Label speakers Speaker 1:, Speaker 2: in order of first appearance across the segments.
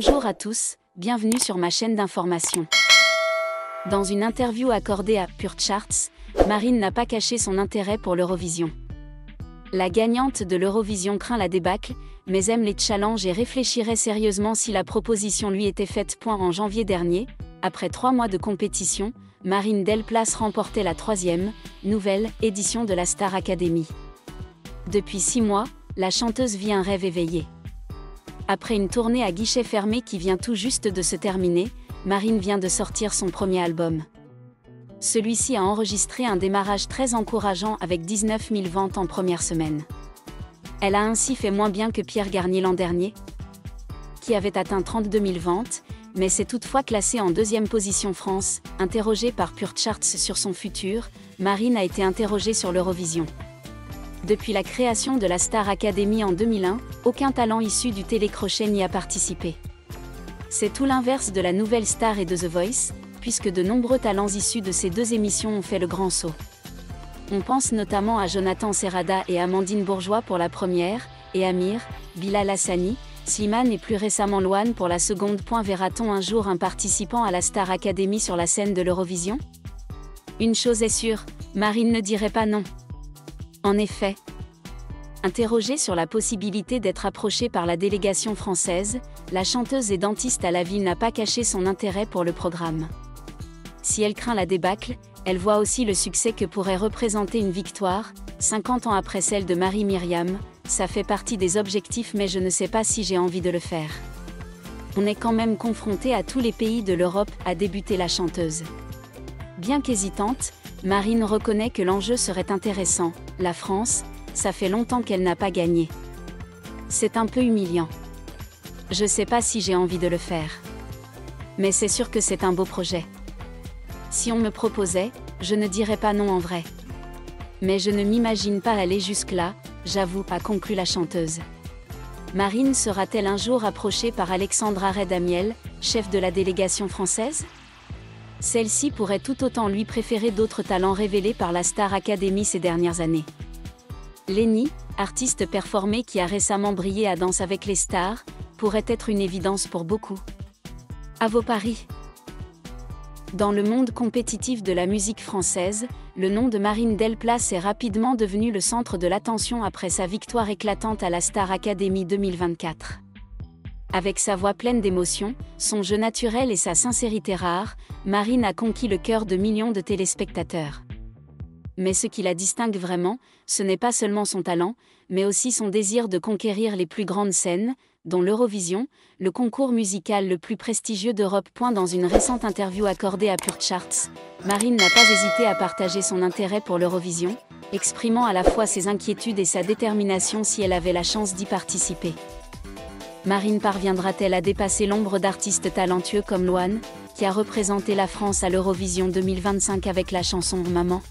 Speaker 1: Bonjour à tous, bienvenue sur ma chaîne d'information. Dans une interview accordée à Pure Charts, Marine n'a pas caché son intérêt pour l'Eurovision. La gagnante de l'Eurovision craint la débâcle, mais aime les challenges et réfléchirait sérieusement si la proposition lui était faite. En janvier dernier, après 3 mois de compétition, Marine Delplace remportait la 3e, nouvelle, édition de la Star Academy. Depuis 6 mois, la chanteuse vit un rêve éveillé. Après une tournée à guichet fermé qui vient tout juste de se terminer, Marine vient de sortir son premier album. Celui-ci a enregistré un démarrage très encourageant avec 19 000 ventes en première semaine. Elle a ainsi fait moins bien que Pierre Garnier l'an dernier, qui avait atteint 32 000 ventes, mais s'est toutefois classée en 2e position France. Interrogée par Pure Charts sur son futur, Marine a été interrogée sur l'Eurovision. Depuis la création de la Star Academy en 2001, aucun talent issu du télécrochet n'y a participé. C'est tout l'inverse de la nouvelle star et de The Voice, puisque de nombreux talents issus de ces 2 émissions ont fait le grand saut. On pense notamment à Jonathan Serrada et Amandine Bourgeois pour la première, et Amir, Bilal Hassani, Slimane et plus récemment Loane pour la seconde. Verra-t-on un jour un participant à la Star Academy sur la scène de l'Eurovision ? Une chose est sûre, Marine ne dirait pas non. En effet, interrogée sur la possibilité d'être approchée par la délégation française, la chanteuse et dentiste à la ville n'a pas caché son intérêt pour le programme. Si elle craint la débâcle, elle voit aussi le succès que pourrait représenter une victoire, 50 ans après celle de Marie-Myriam. Ça fait partie des objectifs, mais je ne sais pas si j'ai envie de le faire. On est quand même confronté à tous les pays de l'Europe, a débuté la chanteuse. Bien qu'hésitante, Marine reconnaît que l'enjeu serait intéressant. La France, ça fait longtemps qu'elle n'a pas gagné. C'est un peu humiliant. Je sais pas si j'ai envie de le faire. Mais c'est sûr que c'est un beau projet. Si on me proposait, je ne dirais pas non en vrai. Mais je ne m'imagine pas aller jusque-là, j'avoue, a conclu la chanteuse. Marine sera-t-elle un jour approchée par Alexandra Redamiel, chef de la délégation française ? Celle-ci pourrait tout autant lui préférer d'autres talents révélés par la Star Academy ces dernières années. Lenny, artiste performé qui a récemment brillé à Danse avec les stars, pourrait être une évidence pour beaucoup. À vos paris. Dans le monde compétitif de la musique française, le nom de Marine Delplace est rapidement devenu le centre de l'attention après sa victoire éclatante à la Star Academy 2024. Avec sa voix pleine d'émotion, son jeu naturel et sa sincérité rare, Marine a conquis le cœur de millions de téléspectateurs. Mais ce qui la distingue vraiment, ce n'est pas seulement son talent, mais aussi son désir de conquérir les plus grandes scènes, dont l'Eurovision, le concours musical le plus prestigieux d'Europe. Dans une récente interview accordée à Pure Charts, Marine n'a pas hésité à partager son intérêt pour l'Eurovision, exprimant à la fois ses inquiétudes et sa détermination si elle avait la chance d'y participer. Marine parviendra-t-elle à dépasser l'ombre d'artistes talentueux comme Loane, qui a représenté la France à l'Eurovision 2025 avec la chanson Maman ?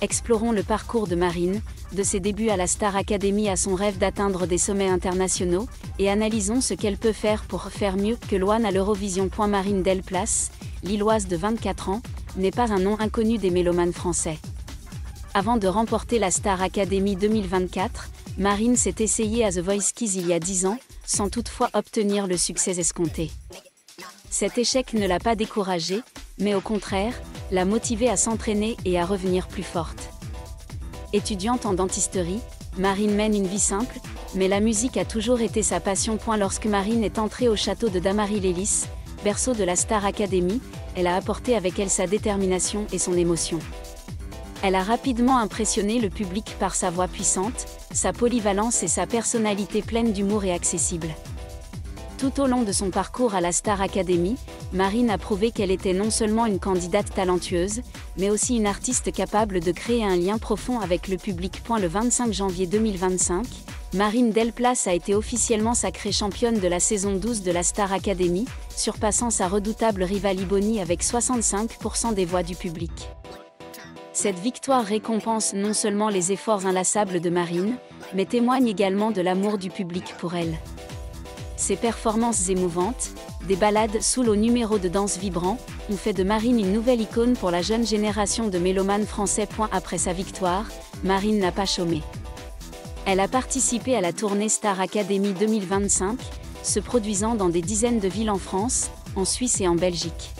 Speaker 1: Explorons le parcours de Marine, de ses débuts à la Star Academy à son rêve d'atteindre des sommets internationaux, et analysons ce qu'elle peut faire pour faire mieux que Loane à l'Eurovision. Marine Delplace, lilloise de 24 ans, n'est pas un nom inconnu des mélomanes français. Avant de remporter la Star Academy 2024, Marine s'est essayée à The Voice Kids il y a 10 ans, sans toutefois obtenir le succès escompté. Cet échec ne l'a pas découragée, mais au contraire, l'a motivée à s'entraîner et à revenir plus forte. Étudiante en dentisterie, Marine mène une vie simple, mais la musique a toujours été sa passion. Lorsque Marine est entrée au château de Damary-Lélis, berceau de la Star Academy, elle a apporté avec elle sa détermination et son émotion. Elle a rapidement impressionné le public par sa voix puissante, sa polyvalence et sa personnalité pleine d'humour et accessible. Tout au long de son parcours à la Star Academy, Marine a prouvé qu'elle était non seulement une candidate talentueuse, mais aussi une artiste capable de créer un lien profond avec le public. Le 25 janvier 2025, Marine Delplace a été officiellement sacrée championne de la saison 12 de la Star Academy, surpassant sa redoutable rivale Iboni avec 65% des voix du public. Cette victoire récompense non seulement les efforts inlassables de Marine, mais témoigne également de l'amour du public pour elle. Ses performances émouvantes, des ballades soul au numéro de danse vibrant, ont fait de Marine une nouvelle icône pour la jeune génération de mélomanes français. Après sa victoire, Marine n'a pas chômé. Elle a participé à la tournée Star Academy 2025, se produisant dans des dizaines de villes en France, en Suisse et en Belgique.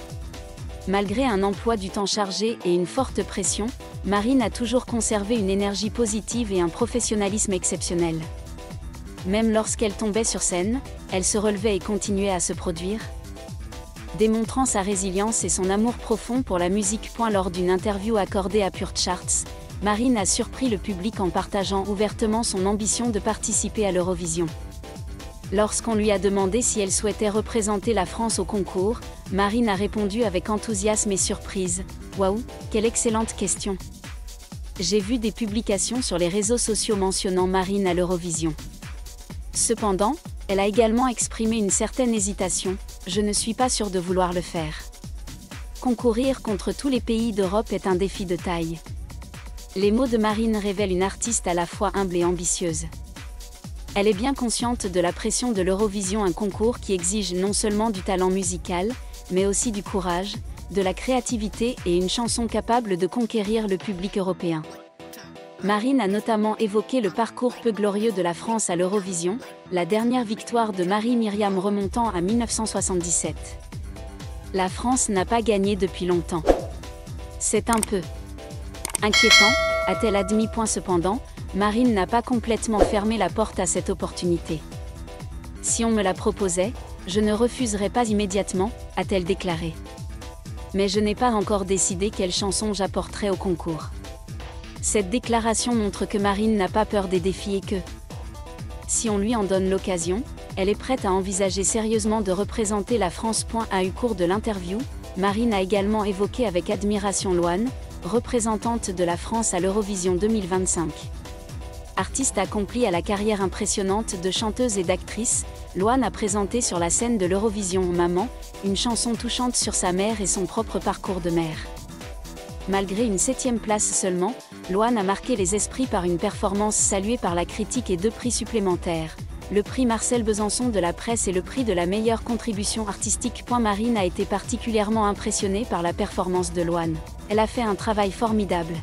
Speaker 1: Malgré un emploi du temps chargé et une forte pression, Marine a toujours conservé une énergie positive et un professionnalisme exceptionnel. Même lorsqu'elle tombait sur scène, elle se relevait et continuait à se produire, démontrant sa résilience et son amour profond pour la musique. Lors d'une interview accordée à Pure Charts, Marine a surpris le public en partageant ouvertement son ambition de participer à l'Eurovision. Lorsqu'on lui a demandé si elle souhaitait représenter la France au concours, Marine a répondu avec enthousiasme et surprise : « Waouh, quelle excellente question ! J'ai vu des publications sur les réseaux sociaux mentionnant Marine à l'Eurovision. Cependant, elle a également exprimé une certaine hésitation : je ne suis pas sûre de vouloir le faire. Concourir contre tous les pays d'Europe est un défi de taille. » Les mots de Marine révèlent une artiste à la fois humble et ambitieuse. Elle est bien consciente de la pression de l'Eurovision, un concours qui exige non seulement du talent musical, mais aussi du courage, de la créativité et une chanson capable de conquérir le public européen. Marine a notamment évoqué le parcours peu glorieux de la France à l'Eurovision, la dernière victoire de Marie-Myriam remontant à 1977. La France n'a pas gagné depuis longtemps. C'est un peu inquiétant, a-t-elle admis. Cependant, Marine n'a pas complètement fermé la porte à cette opportunité. Si on me la proposait, je ne refuserais pas immédiatement, a-t-elle déclaré. Mais je n'ai pas encore décidé quelle chanson j'apporterai au concours. Cette déclaration montre que Marine n'a pas peur des défis et que, si on lui en donne l'occasion, elle est prête à envisager sérieusement de représenter la France. Au cours de l'interview, Marine a également évoqué avec admiration Loane, représentante de la France à l'Eurovision 2025. Artiste accomplie à la carrière impressionnante de chanteuse et d'actrice, Loane a présenté sur la scène de l'Eurovision Maman, une chanson touchante sur sa mère et son propre parcours de mère. Malgré une 7e place seulement, Loane a marqué les esprits par une performance saluée par la critique et 2 prix supplémentaires, le prix Marcel Besançon de la presse et le prix de la meilleure contribution artistique. Marine a été particulièrement impressionnée par la performance de Loane. Elle a fait un travail formidable.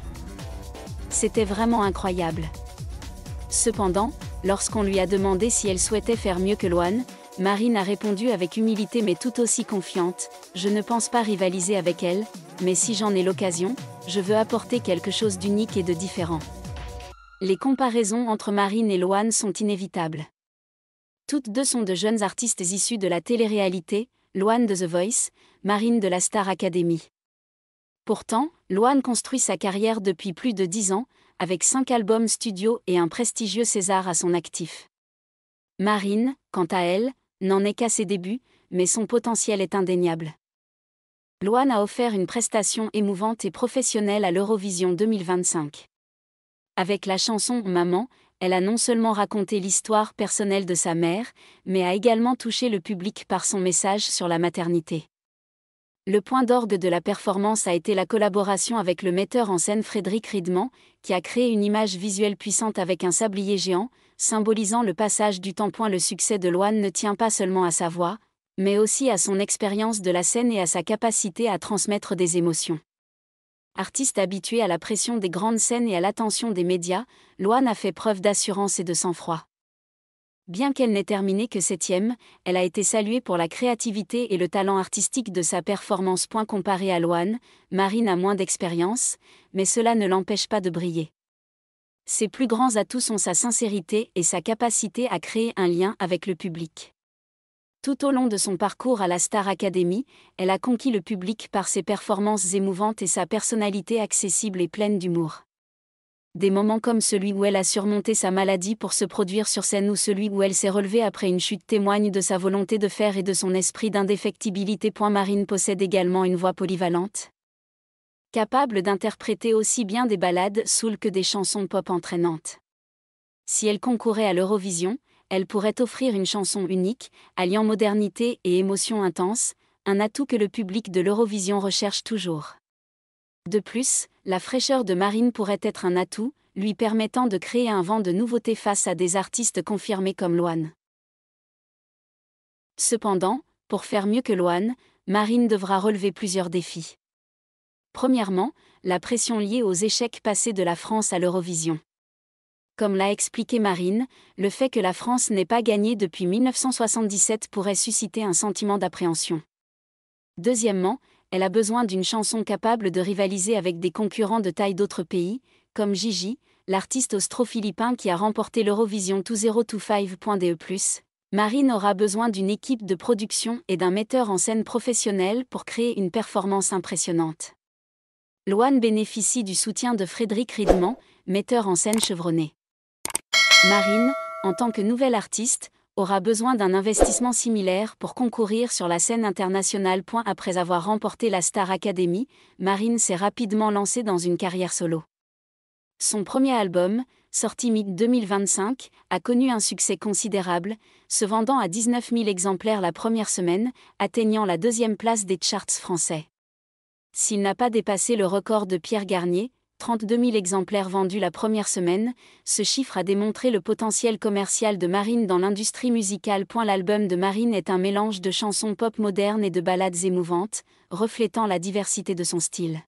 Speaker 1: C'était vraiment incroyable. Cependant, lorsqu'on lui a demandé si elle souhaitait faire mieux que Loane, Marine a répondu avec humilité mais tout aussi confiante : « Je ne pense pas rivaliser avec elle, mais si j'en ai l'occasion, je veux apporter quelque chose d'unique et de différent. » Les comparaisons entre Marine et Loane sont inévitables. Toutes deux sont de jeunes artistes issus de la télé-réalité, Loane de The Voice, Marine de la Star Academy. Pourtant, Loane construit sa carrière depuis plus de 10 ans, avec 5 albums studio et un prestigieux César à son actif. Marine, quant à elle, n'en est qu'à ses débuts, mais son potentiel est indéniable. Loane a offert une prestation émouvante et professionnelle à l'Eurovision 2025. Avec la chanson Maman, elle a non seulement raconté l'histoire personnelle de sa mère, mais a également touché le public par son message sur la maternité. Le point d'orgue de la performance a été la collaboration avec le metteur en scène Frédéric Ridman, qui a créé une image visuelle puissante avec un sablier géant, symbolisant le passage du temps. Le succès de Loane ne tient pas seulement à sa voix, mais aussi à son expérience de la scène et à sa capacité à transmettre des émotions. Artiste habituée à la pression des grandes scènes et à l'attention des médias, Loane a fait preuve d'assurance et de sang-froid. Bien qu'elle n'ait terminé que 7e, elle a été saluée pour la créativité et le talent artistique de sa performance. Comparée à Loane, Marine a moins d'expérience, mais cela ne l'empêche pas de briller. Ses plus grands atouts sont sa sincérité et sa capacité à créer un lien avec le public. Tout au long de son parcours à la Star Academy, elle a conquis le public par ses performances émouvantes et sa personnalité accessible et pleine d'humour. Des moments comme celui où elle a surmonté sa maladie pour se produire sur scène ou celui où elle s'est relevée après une chute témoignent de sa volonté de faire et de son esprit d'indéfectibilité. Marine possède également une voix polyvalente, capable d'interpréter aussi bien des ballades soul que des chansons pop entraînantes. Si elle concourait à l'Eurovision, elle pourrait offrir une chanson unique, alliant modernité et émotion intense, un atout que le public de l'Eurovision recherche toujours. De plus, la fraîcheur de Marine pourrait être un atout, lui permettant de créer un vent de nouveautés face à des artistes confirmés comme Loane. Cependant, pour faire mieux que Loane, Marine devra relever plusieurs défis. Premièrement, la pression liée aux échecs passés de la France à l'Eurovision. Comme l'a expliqué Marine, le fait que la France n'ait pas gagné depuis 1977 pourrait susciter un sentiment d'appréhension. Deuxièmement, elle a besoin d'une chanson capable de rivaliser avec des concurrents de taille d'autres pays, comme Gigi, l'artiste austro-philippin qui a remporté l'Eurovision 2025.de+. Marine aura besoin d'une équipe de production et d'un metteur en scène professionnel pour créer une performance impressionnante. Loane bénéficie du soutien de Frédéric Ridman, metteur en scène chevronné. Marine, en tant que nouvelle artiste, aura besoin d'un investissement similaire pour concourir sur la scène internationale. Après avoir remporté la Star Academy, Marine s'est rapidement lancée dans une carrière solo. Son premier album, sorti mi-2025, a connu un succès considérable, se vendant à 19 000 exemplaires la première semaine, atteignant la 2e place des charts français. S'il n'a pas dépassé le record de Pierre Garnier, 32 000 exemplaires vendus la première semaine, ce chiffre a démontré le potentiel commercial de Marine dans l'industrie musicale. L'album de Marine est un mélange de chansons pop modernes et de ballades émouvantes, reflétant la diversité de son style.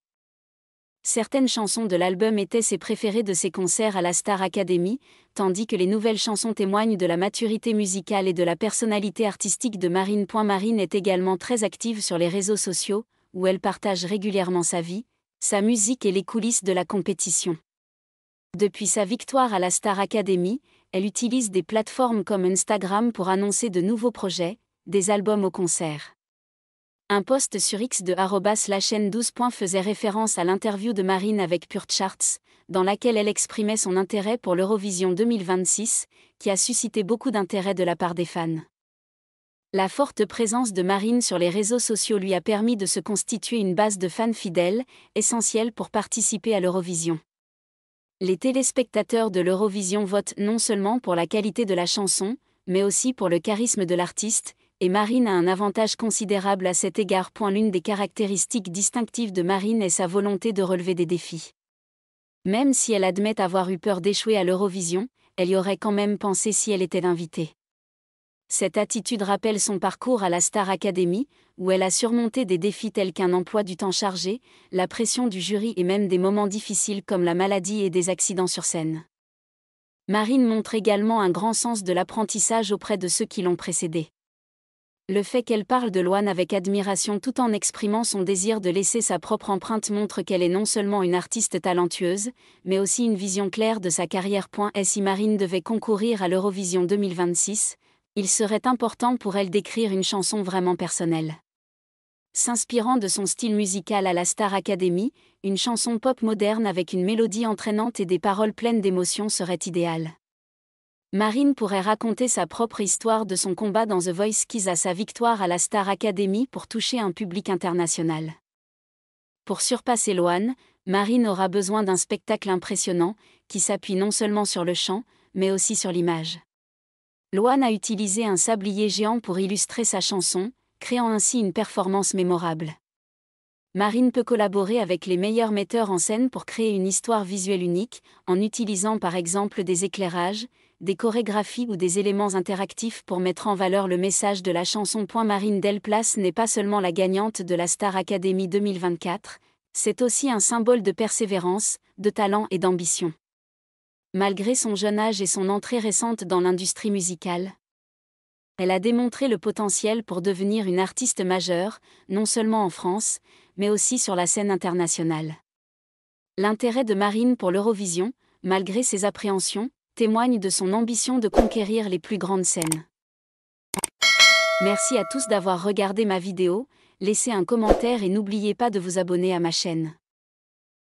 Speaker 1: Certaines chansons de l'album étaient ses préférées de ses concerts à la Star Academy, tandis que les nouvelles chansons témoignent de la maturité musicale et de la personnalité artistique de Marine. Marine est également très active sur les réseaux sociaux, où elle partage régulièrement sa vie, sa musique et les coulisses de la compétition. Depuis sa victoire à la Star Academy, elle utilise des plateformes comme Instagram pour annoncer de nouveaux projets, des albums au concert. Un post sur X de @lachaîne12. Faisait référence à l'interview de Marine avec Pure Charts, dans laquelle elle exprimait son intérêt pour l'Eurovision 2026, qui a suscité beaucoup d'intérêt de la part des fans. La forte présence de Marine sur les réseaux sociaux lui a permis de se constituer une base de fans fidèles, essentielle pour participer à l'Eurovision. Les téléspectateurs de l'Eurovision votent non seulement pour la qualité de la chanson, mais aussi pour le charisme de l'artiste, et Marine a un avantage considérable à cet égard. L'une des caractéristiques distinctives de Marine est sa volonté de relever des défis. Même si elle admet avoir eu peur d'échouer à l'Eurovision, elle y aurait quand même pensé si elle était invitée. Cette attitude rappelle son parcours à la Star Academy, où elle a surmonté des défis tels qu'un emploi du temps chargé, la pression du jury et même des moments difficiles comme la maladie et des accidents sur scène. Marine montre également un grand sens de l'apprentissage auprès de ceux qui l'ont précédée. Le fait qu'elle parle de Loane avec admiration tout en exprimant son désir de laisser sa propre empreinte montre qu'elle est non seulement une artiste talentueuse, mais aussi une vision claire de sa carrière. Si Marine devait concourir à l'Eurovision 2026, il serait important pour elle d'écrire une chanson vraiment personnelle. S'inspirant de son style musical à la Star Academy, une chanson pop moderne avec une mélodie entraînante et des paroles pleines d'émotion serait idéale. Marine pourrait raconter sa propre histoire de son combat dans The Voice Kids à sa victoire à la Star Academy pour toucher un public international. Pour surpasser Loane, Marine aura besoin d'un spectacle impressionnant, qui s'appuie non seulement sur le chant, mais aussi sur l'image. Loane a utilisé un sablier géant pour illustrer sa chanson, créant ainsi une performance mémorable. Marine peut collaborer avec les meilleurs metteurs en scène pour créer une histoire visuelle unique, en utilisant par exemple des éclairages, des chorégraphies ou des éléments interactifs pour mettre en valeur le message de la chanson. Marine Delplace n'est pas seulement la gagnante de la Star Academy 2024, c'est aussi un symbole de persévérance, de talent et d'ambition. Malgré son jeune âge et son entrée récente dans l'industrie musicale, elle a démontré le potentiel pour devenir une artiste majeure, non seulement en France, mais aussi sur la scène internationale. L'intérêt de Marine pour l'Eurovision, malgré ses appréhensions, témoigne de son ambition de conquérir les plus grandes scènes. Merci à tous d'avoir regardé ma vidéo, laissez un commentaire et n'oubliez pas de vous abonner à ma chaîne.